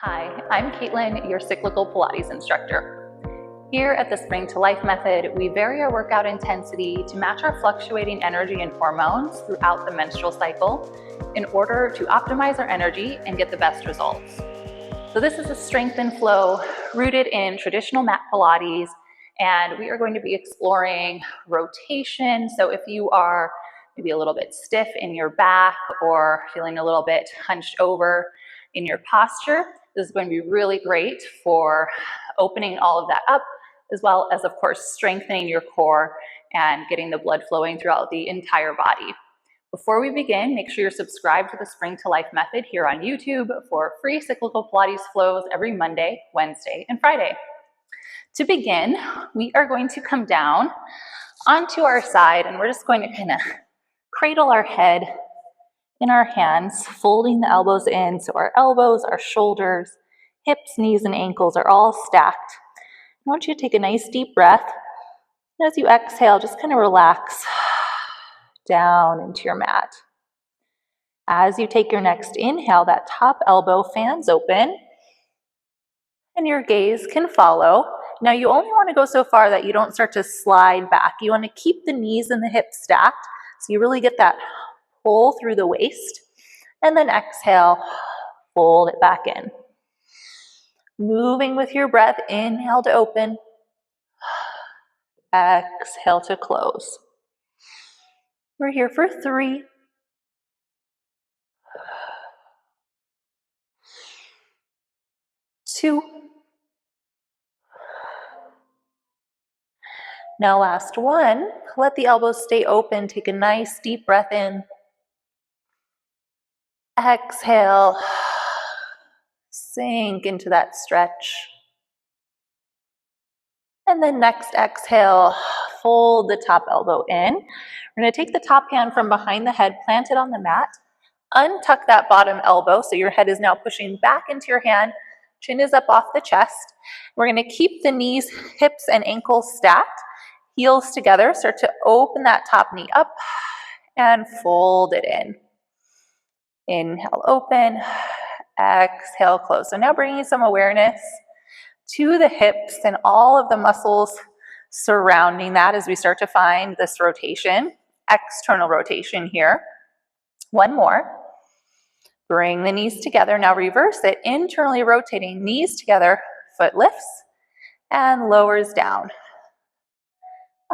Hi, I'm Caitlin, your cyclical Pilates instructor. Here at the Spring to Life method, we vary our workout intensity to match our fluctuating energy and hormones throughout the menstrual cycle in order to optimize our energy and get the best results. So this is a Strengthen Flow rooted in traditional mat Pilates, and we are going to be exploring rotation. So if you are maybe a little bit stiff in your back or feeling a little bit hunched over in your posture, this is going to be really great for opening all of that up, as well as, of course, strengthening your core and getting the blood flowing throughout the entire body. Before we begin, make sure you're subscribed to the Spring to Life method here on YouTube for free cyclical Pilates flows every Monday, Wednesday, and Friday. To begin, we are going to come down onto our side, and we're just going to kind of cradle our head in our hands, folding the elbows in, so our elbows, our shoulders, hips, knees, and ankles are all stacked. I want you to take a nice deep breath. And as you exhale, just kind of relax down into your mat. As you take your next inhale, that top elbow fans open, and your gaze can follow. Now, you only want to go so far that you don't start to slide back. You want to keep the knees and the hips stacked, so you really get that pull through the waist, and then exhale, fold it back in. Moving with your breath, inhale to open, exhale to close. We're here for 3, 2. Now last one, let the elbows stay open, take a nice deep breath in. Exhale, sink into that stretch. And then next exhale, fold the top elbow in. We're going to take the top hand from behind the head, plant it on the mat, untuck that bottom elbow so your head is now pushing back into your hand, chin is up off the chest. We're going to keep the knees, hips, and ankles stacked, heels together, start to open that top knee up and fold it in. Inhale, open, exhale, close. So now bringing some awareness to the hips and all of the muscles surrounding that as we start to find this rotation, external rotation here. One more. Bring the knees together. Now reverse it, internally rotating, knees together, foot lifts and lowers down.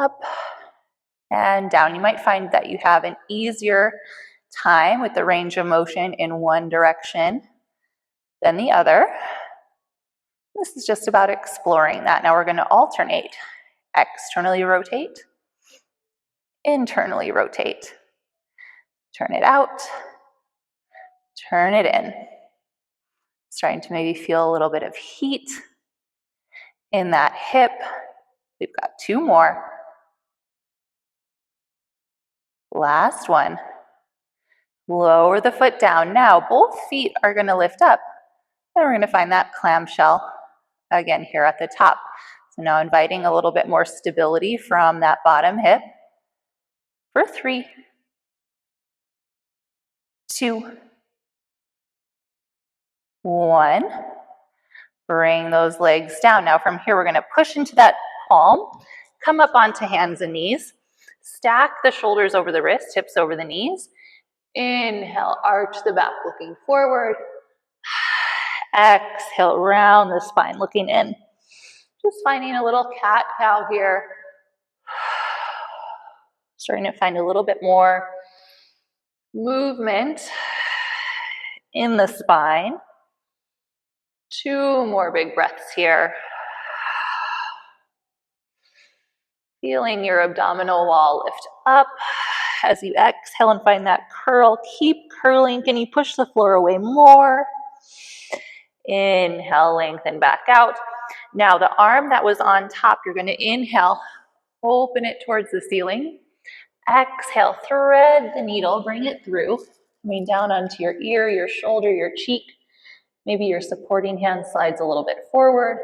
Up and down. You might find that you have an easier time with the range of motion in one direction than the other. This is just about exploring that. Now we're going to alternate. Externally rotate, internally rotate. Turn it out, turn it in. Starting to maybe feel a little bit of heat in that hip. We've got 2 more. Last one. Lower the foot down. Now both feet are going to lift up, and we're going to find that clamshell again here at the top. So now inviting a little bit more stability from that bottom hip for 3, 2, 1. Bring those legs down. Now from here, we're going to push into that palm, come up onto hands and knees, stack the shoulders over the wrists, hips over the knees. Inhale, arch the back looking forward. Exhale, round the spine looking in. Just finding a little cat-cow here. Starting to find a little bit more movement in the spine. 2 more big breaths here. Feeling your abdominal wall lift up as you exhale and find that curl. Keep curling. Can you push the floor away more? Inhale, lengthen back out. Now the arm that was on top, you're going to inhale, open it towards the ceiling. Exhale, thread the needle, bring it through, coming down onto your ear, your shoulder, your cheek. Maybe your supporting hand slides a little bit forward.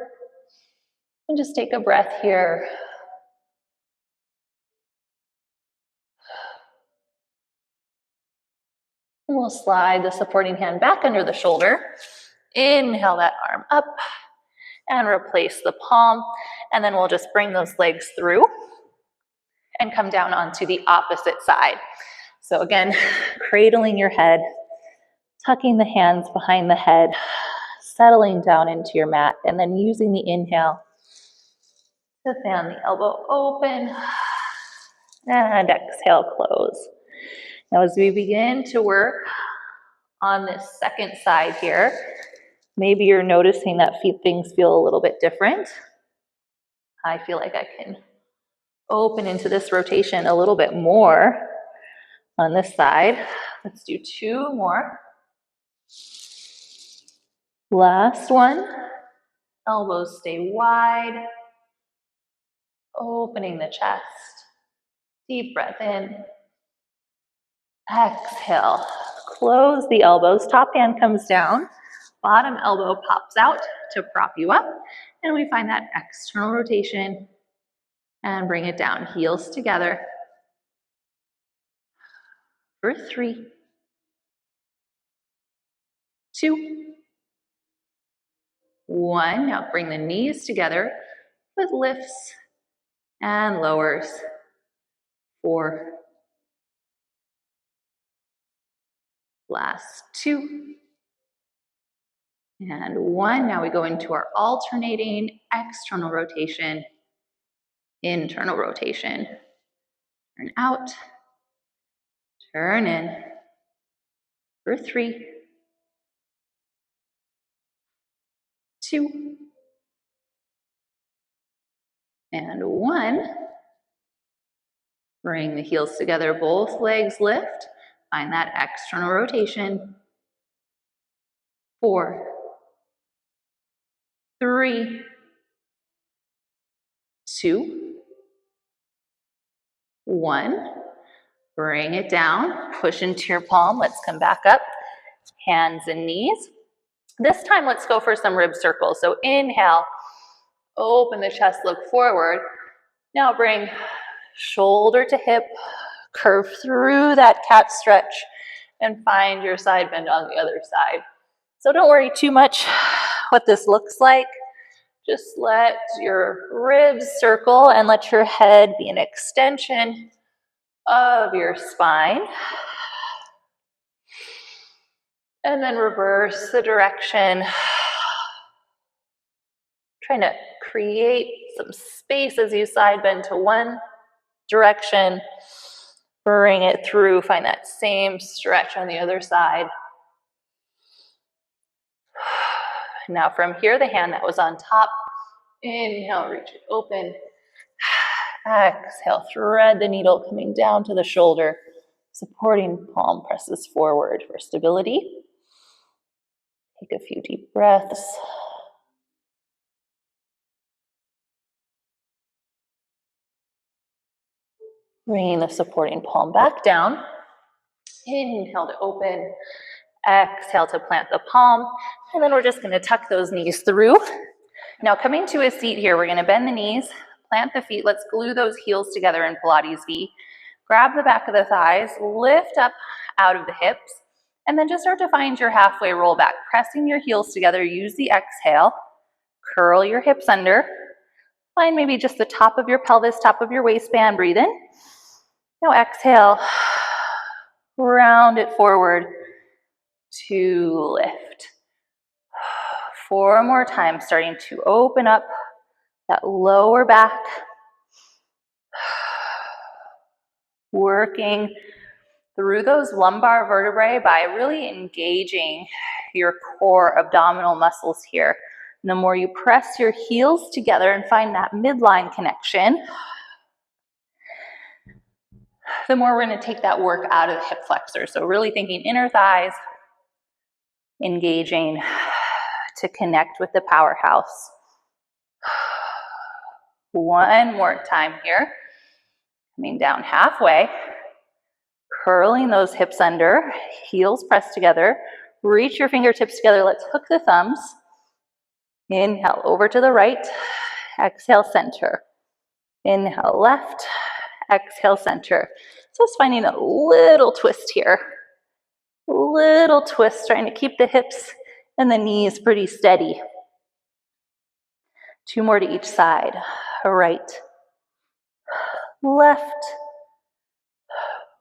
And just take a breath here. And we'll slide the supporting hand back under the shoulder. Inhale that arm up and replace the palm. And then we'll just bring those legs through and come down onto the opposite side. So again, cradling your head, tucking the hands behind the head, settling down into your mat, and then using the inhale to fan the elbow open, and exhale, close. Now as we begin to work on this second side here, maybe you're noticing that things feel a little bit different. I feel like I can open into this rotation a little bit more on this side. Let's do 2 more. Last one. Elbows stay wide. Opening the chest. Deep breath in. Exhale. Close the elbows. Top hand comes down. Bottom elbow pops out to prop you up. And we find that external rotation and bring it down. Heels together. For 3, 2, 1. Now bring the knees together with lifts and lowers. 4. Last 2. And 1. Now we go into our alternating external rotation, internal rotation. Turn out, turn in. For 3, 2, and 1. Bring the heels together, both legs lift. Find that external rotation. 4, 3, 2, 1. Bring it down, push into your palm. Let's come back up, hands and knees. This time, let's go for some rib circles. So inhale, open the chest, look forward. Now bring shoulder to hip, curve through that cat stretch, and find your side bend on the other side. So don't worry too much what this looks like. Just let your ribs circle and let your head be an extension of your spine. And then reverse the direction. Trying to create some space as you side bend to one direction. Bring it through. Find that same stretch on the other side. Now from here, the hand that was on top, inhale, reach it open. Exhale, thread the needle coming down to the shoulder. Supporting palm presses forward for stability. Take a few deep breaths. Bringing the supporting palm back down. Inhale to open. Exhale to plant the palm. And then we're just going to tuck those knees through. Now coming to a seat here, we're going to bend the knees, plant the feet. Let's glue those heels together in Pilates V. Grab the back of the thighs, lift up out of the hips, and then just start to find your halfway roll back. Pressing your heels together, use the exhale. Curl your hips under. Find maybe just the top of your pelvis, top of your waistband. Breathe in. Now exhale. Round it forward to lift. 4 more times, starting to open up that lower back. Working through those lumbar vertebrae by really engaging your core abdominal muscles here. And the more you press your heels together and find that midline connection, the more we're going to take that work out of the hip flexor. So really thinking inner thighs, engaging to connect with the powerhouse. 1 more time here. Coming down halfway. Curling those hips under, heels pressed together. Reach your fingertips together. Let's hook the thumbs. Inhale over to the right. Exhale, center. Inhale, left. Exhale, center. So just finding a little twist here. Little twist, trying to keep the hips And the knee is pretty steady. 2 more to each side. Right, left,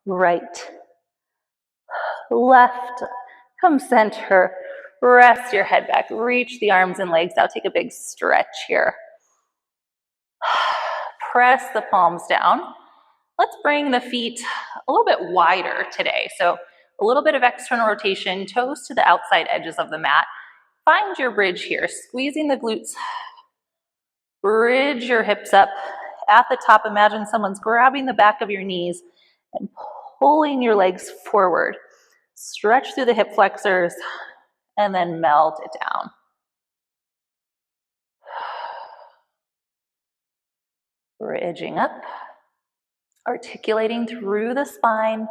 right, left. Come center. Rest your head back. Reach the arms and legs out. Take a big stretch here. Press the palms down. Let's bring the feet a little bit wider today. So a little bit of external rotation, toes to the outside edges of the mat. Find your bridge here, squeezing the glutes. Bridge your hips up. At the top, imagine someone's grabbing the back of your knees and pulling your legs forward. Stretch through the hip flexors and then melt it down. Bridging up, articulating through the spine,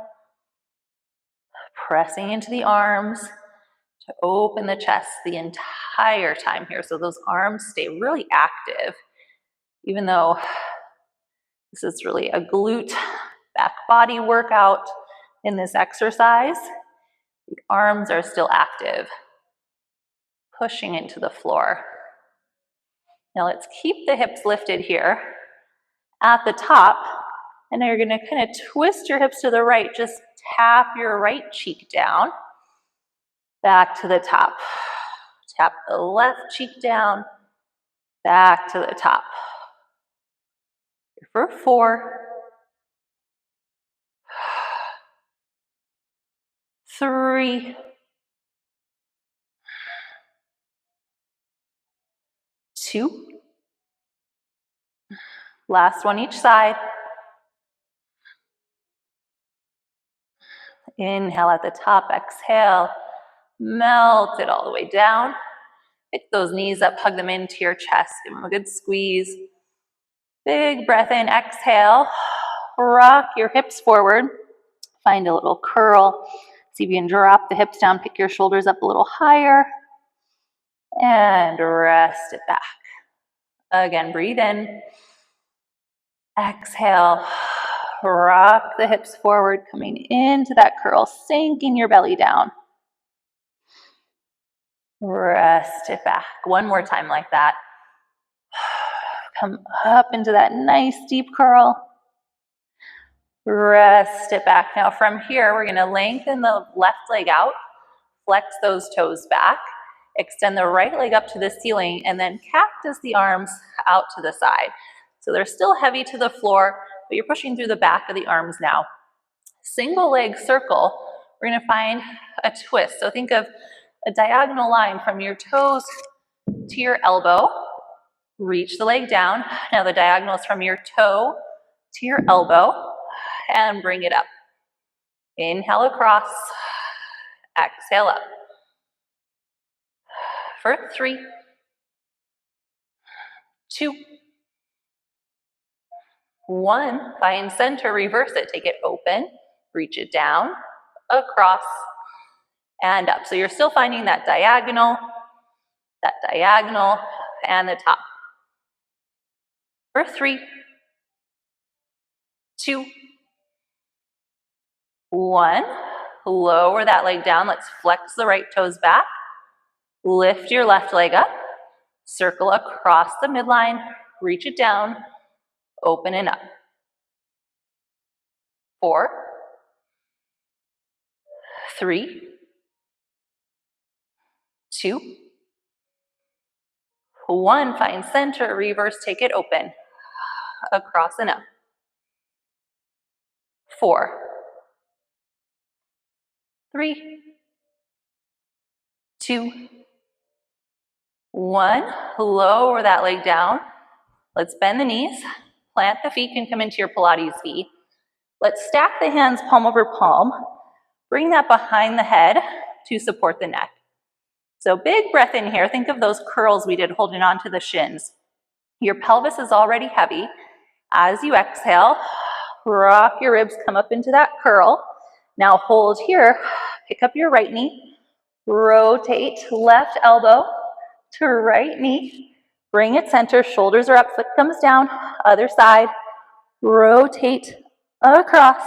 pressing into the arms to open the chest the entire time here. So those arms stay really active, even though this is really a glute back body workout in this exercise. The arms are still active, pushing into the floor. Now let's keep the hips lifted here at the top. And now you're going to kind of twist your hips to the right. Just tap your right cheek down, back to the top. Tap the left cheek down, back to the top. Here for 4, 3, 2. Last one each side. Inhale at the top, exhale, melt it all the way down. Pick those knees up, hug them into your chest, give them a good squeeze. Big breath in, exhale, rock your hips forward, find a little curl. See if you can drop the hips down, pick your shoulders up a little higher, and rest it back. Again, breathe in, exhale, rock the hips forward, coming into that curl, sinking your belly down. Rest it back. One more time like that. Come up into that nice deep curl. Rest it back. Now from here, we're going to lengthen the left leg out, flex those toes back, extend the right leg up to the ceiling, and then cactus the arms out to the side. So they're still heavy to the floor, but you're pushing through the back of the arms now. Single leg circle, we're going to find a twist. So think of a diagonal line from your toes to your elbow. Reach the leg down. Now the diagonal is from your toe to your elbow, and bring it up. Inhale across, exhale up. For 3, 2, 1. Find center, reverse it. Take it open, reach it down, across, and up. So you're still finding that diagonal, and the top. For 3, 2, 1. Lower that leg down. Let's flex the right toes back. Lift your left leg up. Circle across the midline. Reach it down. Open and up. 4, 3, 2, 1. Find center. Reverse. Take it open. Across and up. 4, 3, 2, 1. Lower that leg down. Let's bend the knees. Plant the feet, can come into your Pilates V. Let's stack the hands palm over palm. Bring that behind the head to support the neck. So big breath in here. Think of those curls we did holding on to the shins. Your pelvis is already heavy. As you exhale, rock your ribs, come up into that curl. Now hold here. Pick up your right knee. Rotate left elbow to right knee. Bring it center. Shoulders are up, foot comes down. Other side. Rotate across.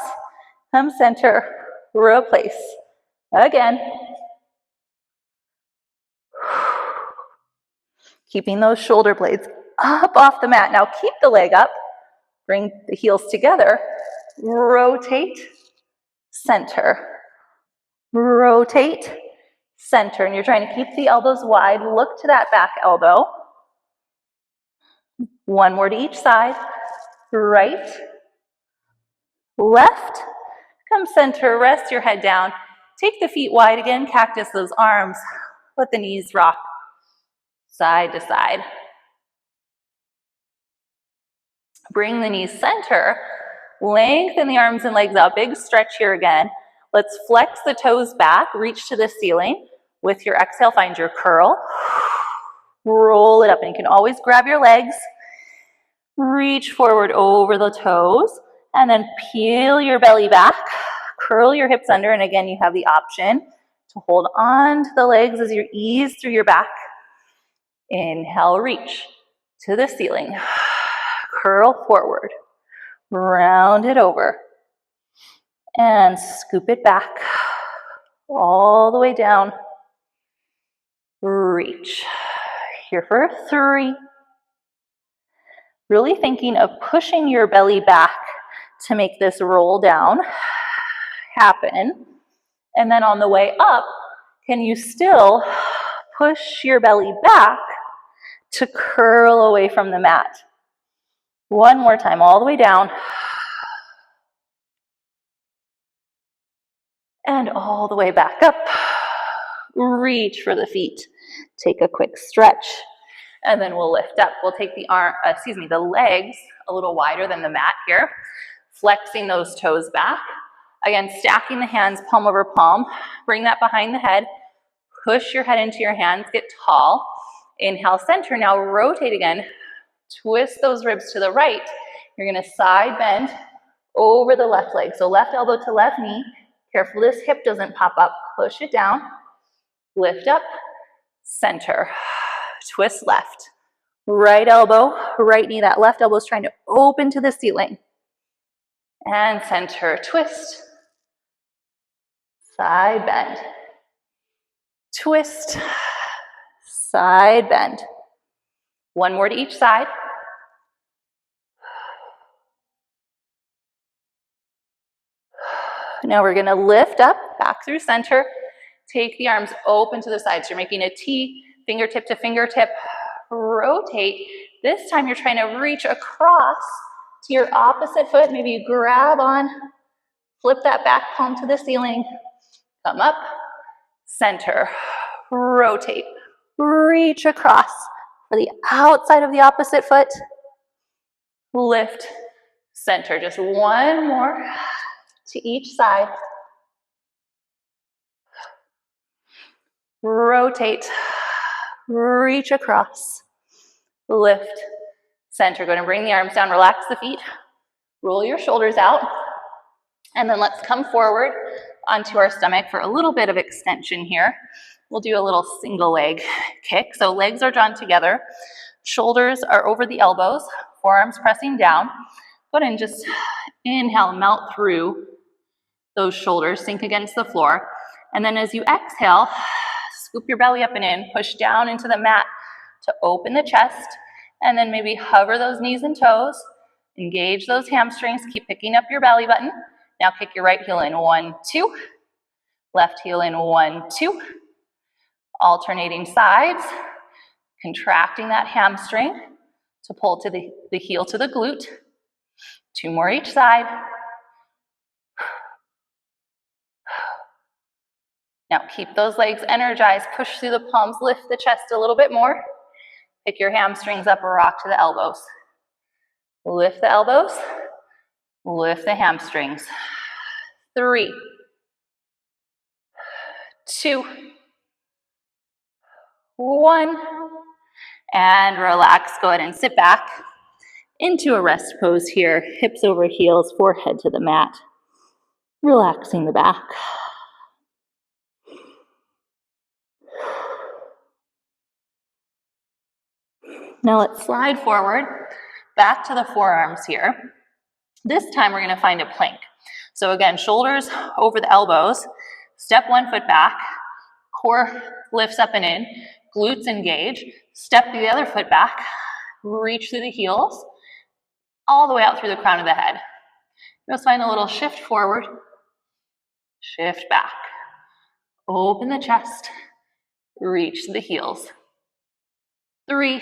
Come center. Replace. Again. Keeping those shoulder blades up off the mat. Now keep the leg up, bring the heels together, rotate, center, rotate, center. And you're trying to keep the elbows wide. Look to that back elbow. One more to each side. Right, left, come center, rest your head down. Take the feet wide again, cactus those arms. Let the knees rock side to side. Bring the knees center. Lengthen the arms and legs out. Big stretch here again. Let's flex the toes back. Reach to the ceiling. With your exhale, find your curl. Roll it up. And you can always grab your legs. Reach forward over the toes. And then peel your belly back. Curl your hips under. And again, you have the option to hold on to the legs as you ease through your back. Inhale, reach to the ceiling. Curl forward. Round it over. And scoop it back. All the way down. Reach. Here for 3. Really thinking of pushing your belly back to make this roll down happen. And then on the way up, can you still push your belly back to curl away from the mat? One more time, all the way down. And all the way back up. Reach for the feet. Take a quick stretch. And then we'll lift up. We'll take the legs a little wider than the mat here. Flexing those toes back. Again, stacking the hands palm over palm. Bring that behind the head. Push your head into your hands. Get tall. Inhale, center. Now rotate again. Twist those ribs to the right. You're going to side bend over the left leg. So left elbow to left knee. Careful this hip doesn't pop up. Push it down. Lift up. Center. Twist left. Right elbow, right knee. That left elbow is trying to open to the ceiling. And center. Twist. Side bend. Twist. Side bend. One more to each side. Now we're going to lift up, back through center. Take the arms open to the sides. You're making a T, fingertip to fingertip. Rotate. This time you're trying to reach across to your opposite foot. Maybe you grab on, flip that back palm to the ceiling. Come up, center, rotate. Reach across for the outside of the opposite foot. Lift, center. Just one more to each side. Rotate, reach across, lift, center. Go ahead and bring the arms down, relax the feet, roll your shoulders out, and then let's come forward onto our stomach for a little bit of extension here. We'll do a little single leg kick. So legs are drawn together, shoulders are over the elbows, forearms pressing down. Go ahead and just inhale, melt through those shoulders, sink against the floor. And then as you exhale, scoop your belly up and in, push down into the mat to open the chest, and then maybe hover those knees and toes, engage those hamstrings, keep picking up your belly button. Now kick your right heel in, 1, 2, left heel in, 1, 2, alternating sides, contracting that hamstring to pull to the heel to the glute. 2 more each side. Now keep those legs energized, push through the palms, lift the chest a little bit more. Pick your hamstrings up or rock to the elbows. Lift the elbows, lift the hamstrings. 3, 2, 1, and relax. Go ahead and sit back into a rest pose here. Hips over heels, forehead to the mat. Relaxing the back. Now let's slide forward, back to the forearms here. This time we're going to find a plank. So again, shoulders over the elbows, step 1 foot back, core lifts up and in, glutes engage. Step the other foot back, reach through the heels, all the way out through the crown of the head. Just find a little shift forward, shift back. Open the chest, reach the heels. 3,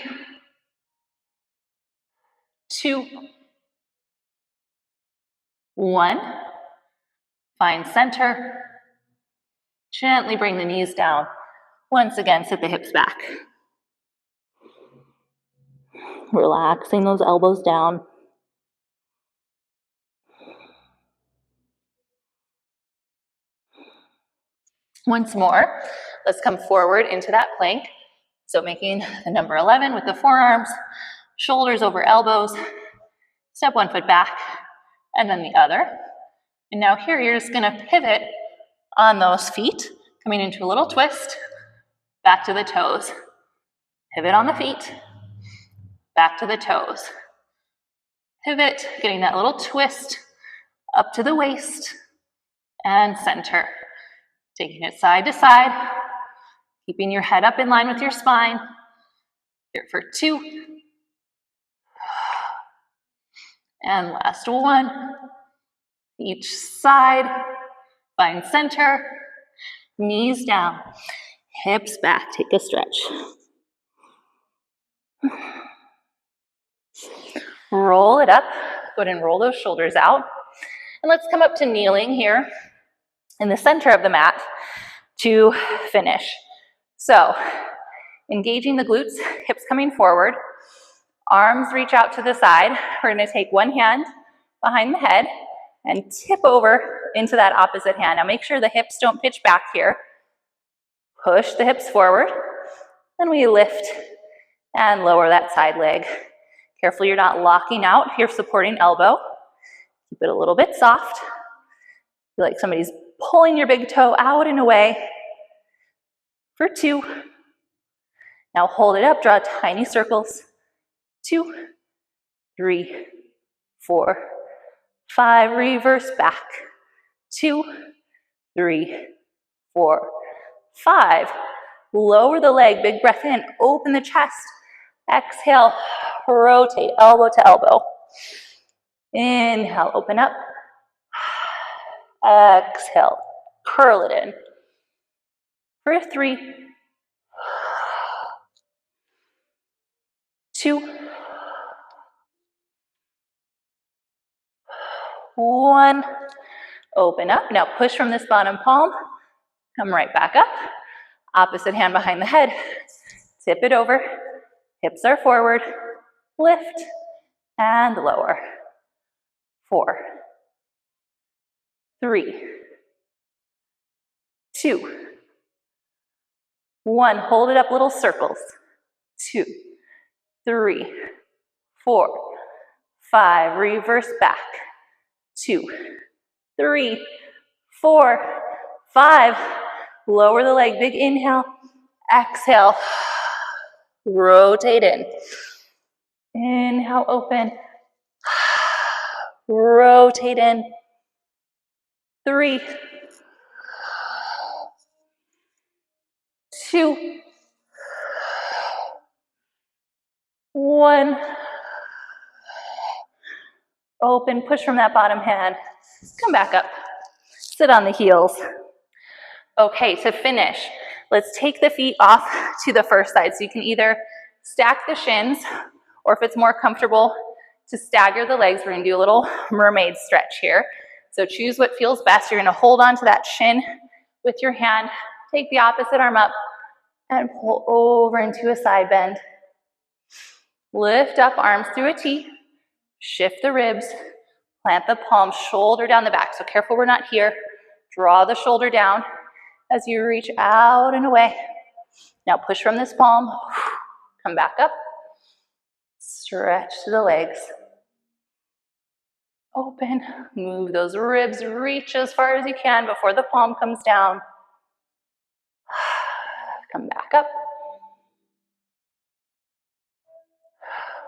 2, 1. Find center. Gently bring the knees down. Once again, sit the hips back. Relaxing those elbows down. Once more, let's come forward into that plank. So making the number 11 with the forearms, shoulders over elbows, step one foot back, and then the other. And now here, you're just gonna pivot on those feet, coming into a little twist, back to the toes. Pivot on the feet, back to the toes. Pivot, getting that little twist up to the waist, and center. Taking it side to side, keeping your head up in line with your spine. Here for 2. And last 1. Each side, find center, knees down, hips back, take a stretch. Roll it up, go ahead and roll those shoulders out. And let's come up to kneeling here in the center of the mat to finish. So, engaging the glutes, hips coming forward, arms reach out to the side. We're gonna take one hand behind the head and tip over into that opposite hand. Now make sure the hips don't pitch back here. Push the hips forward, then we lift and lower that side leg. Careful you're not locking out your supporting elbow. Keep it a little bit soft. Feel like somebody's pulling your big toe out and away. For 2. Now hold it up, draw tiny circles. 2, 3, 4, 5, reverse back. 2, 3, 4, 5. Lower the leg, big breath in, open the chest. Exhale, rotate elbow to elbow. Inhale, open up. Exhale, curl it in. For 3, 2, 1. Open up. Now push from this bottom palm. Come right back up. Opposite hand behind the head. Tip it over. Hips are forward. Lift and lower. 4, 3, 2, 1. Hold it up, little circles. 2, 3, 4, 5. Reverse back. 2, 3, 4, 5. Lower the leg, big inhale. Exhale. Rotate in. Inhale, open. Rotate in. 3, 2, 1. Open, push from that bottom hand. Come back up. Sit on the heels. Okay, to finish, let's take the feet off to the first side. So you can either stack the shins, or if it's more comfortable to stagger the legs, we're gonna do a little mermaid stretch here. So choose what feels best. You're gonna hold on to that shin with your hand, take the opposite arm up, and pull over into a side bend. Lift up, arms through a T, shift the ribs, plant the palm, shoulder down the back. So careful we're not here. Draw the shoulder down as you reach out and away. Now push from this palm, come back up, stretch to the legs. Open, move those ribs, reach as far as you can before the palm comes down. Come back up.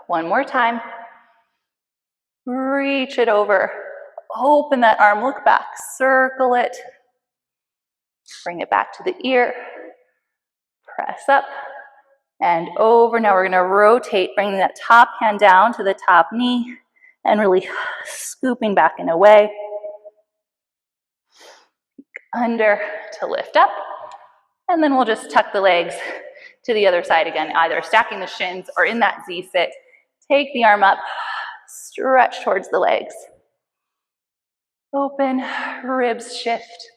One more time. Reach it over. Open that arm, look back, circle it. Bring it back to the ear. Press up, and over. Now we're gonna rotate, bringing that top hand down to the top knee and really scooping back and away. Under to lift up. And then we'll just tuck the legs to the other side again, either stacking the shins or in that Z sit. Take the arm up, stretch towards the legs. Open, ribs shift,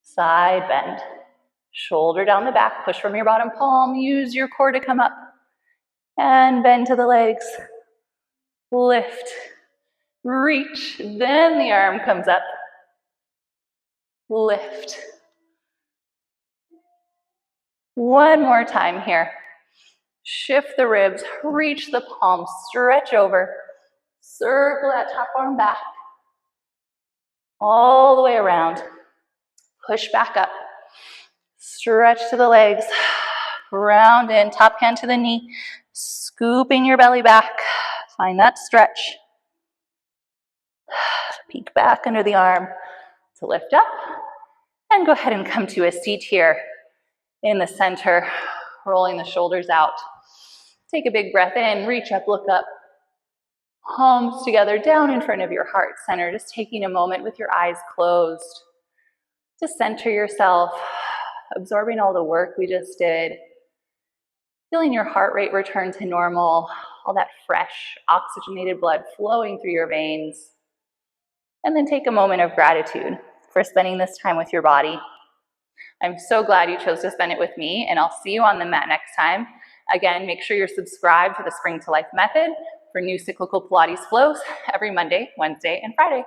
side bend. Shoulder down the back, push from your bottom palm, use your core to come up. And bend to the legs, lift, reach, then the arm comes up. Lift. One more time here. Shift the ribs, reach the palms, stretch over, circle that top arm back, all the way around. Push back up, stretch to the legs, round in, top hand to the knee, scooping your belly back. Find that stretch. Peek back under the arm to lift up, and go ahead and come to a seat here in the center, rolling the shoulders out. Take a big breath in, reach up, look up. Palms together down in front of your heart center, just taking a moment with your eyes closed to center yourself, absorbing all the work we just did. Feeling your heart rate return to normal, all that fresh, oxygenated blood flowing through your veins. And then take a moment of gratitude for spending this time with your body. I'm so glad you chose to spend it with me, and I'll see you on the mat next time. Again, make sure you're subscribed to the Spring to Life method for new cyclical Pilates flows every Monday, Wednesday, and Friday.